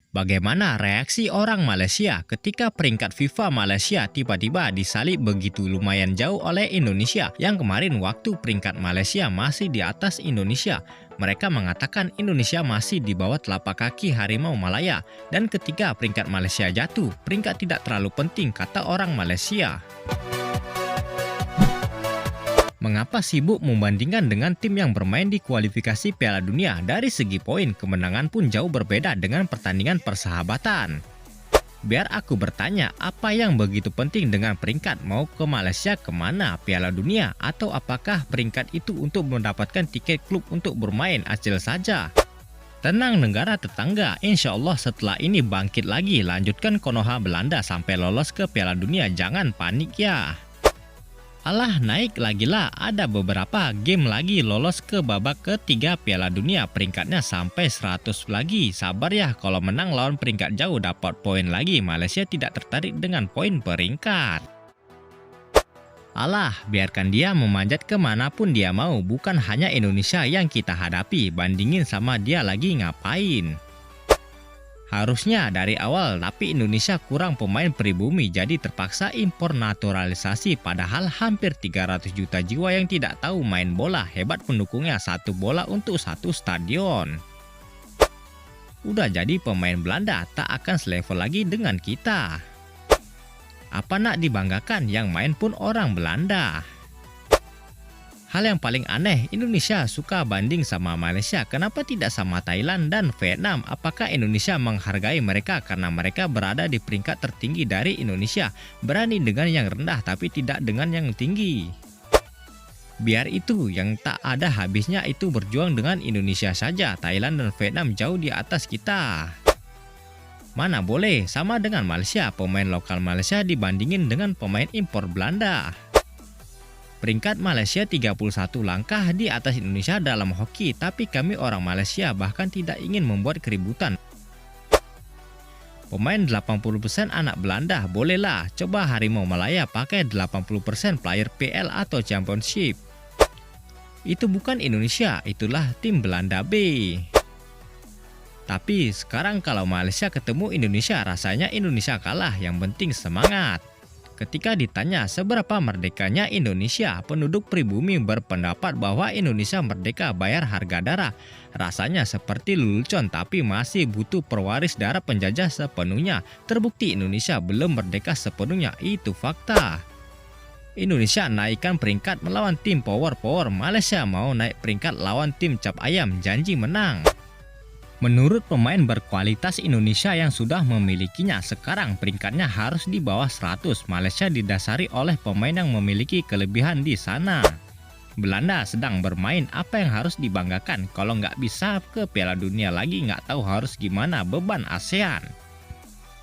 Bagaimana reaksi orang Malaysia ketika peringkat FIFA Malaysia tiba-tiba disalip begitu lumayan jauh oleh Indonesia yang kemarin waktu peringkat Malaysia masih di atas Indonesia. Mereka mengatakan Indonesia masih di bawah telapak kaki Harimau Malaya dan ketika peringkat Malaysia jatuh, peringkat tidak terlalu penting kata orang Malaysia. Mengapa sibuk membandingkan dengan tim yang bermain di kualifikasi Piala Dunia? Dari segi poin, kemenangan pun jauh berbeda dengan pertandingan persahabatan. Biar aku bertanya, apa yang begitu penting dengan peringkat? Mau ke Malaysia kemana? Piala Dunia? Atau apakah peringkat itu untuk mendapatkan tiket klub untuk bermain Acil saja? Tenang negara tetangga, insya Allah setelah ini bangkit lagi, lanjutkan Konoha Belanda sampai lolos ke Piala Dunia, jangan panik ya. Alah, naik lagi lah, ada beberapa game lagi lolos ke babak ketiga Piala Dunia, peringkatnya sampai 100 lagi. Sabar ya, kalau menang lawan peringkat jauh dapat poin lagi. Malaysia tidak tertarik dengan poin peringkat. Alah, biarkan dia memanjat kemanapun dia mau, bukan hanya Indonesia yang kita hadapi, bandingin sama dia lagi ngapain. Harusnya dari awal, tapi Indonesia kurang pemain pribumi jadi terpaksa impor naturalisasi padahal hampir 300 juta jiwa yang tidak tahu main bola. Hebat pendukungnya, satu bola untuk satu stadion. Udah jadi pemain Belanda tak akan selevel lagi dengan kita. Apa nak dibanggakan, yang main pun orang Belanda. Hal yang paling aneh, Indonesia suka banding sama Malaysia, kenapa tidak sama Thailand dan Vietnam? Apakah Indonesia menghargai mereka karena mereka berada di peringkat tertinggi dari Indonesia? Berani dengan yang rendah tapi tidak dengan yang tinggi. Biar itu, yang tak ada habisnya itu berjuang dengan Indonesia saja. Thailand dan Vietnam jauh di atas kita. Mana boleh, sama dengan Malaysia, pemain lokal Malaysia dibandingin dengan pemain impor Belanda. Peringkat Malaysia 31 langkah di atas Indonesia dalam hoki, tapi kami orang Malaysia bahkan tidak ingin membuat keributan. Pemain 80% anak Belanda, bolehlah, coba Harimau Malaya pakai 80% player PL atau Championship. Itu bukan Indonesia, itulah tim Belanda B. Tapi sekarang kalau Malaysia ketemu Indonesia, rasanya Indonesia kalah, yang penting semangat. Ketika ditanya seberapa merdekanya Indonesia, penduduk pribumi berpendapat bahwa Indonesia merdeka bayar harga darah. Rasanya seperti lelucon tapi masih butuh perwaris darah penjajah sepenuhnya. Terbukti Indonesia belum merdeka sepenuhnya, itu fakta. Indonesia naikkan peringkat melawan tim power, Malaysia mau naik peringkat lawan tim cap ayam, janji menang. Menurut pemain berkualitas Indonesia yang sudah memilikinya, sekarang peringkatnya harus di bawah 100. Malaysia didasari oleh pemain yang memiliki kelebihan di sana. Belanda sedang bermain, apa yang harus dibanggakan? Kalau nggak bisa ke Piala Dunia lagi, nggak tahu harus gimana, beban ASEAN.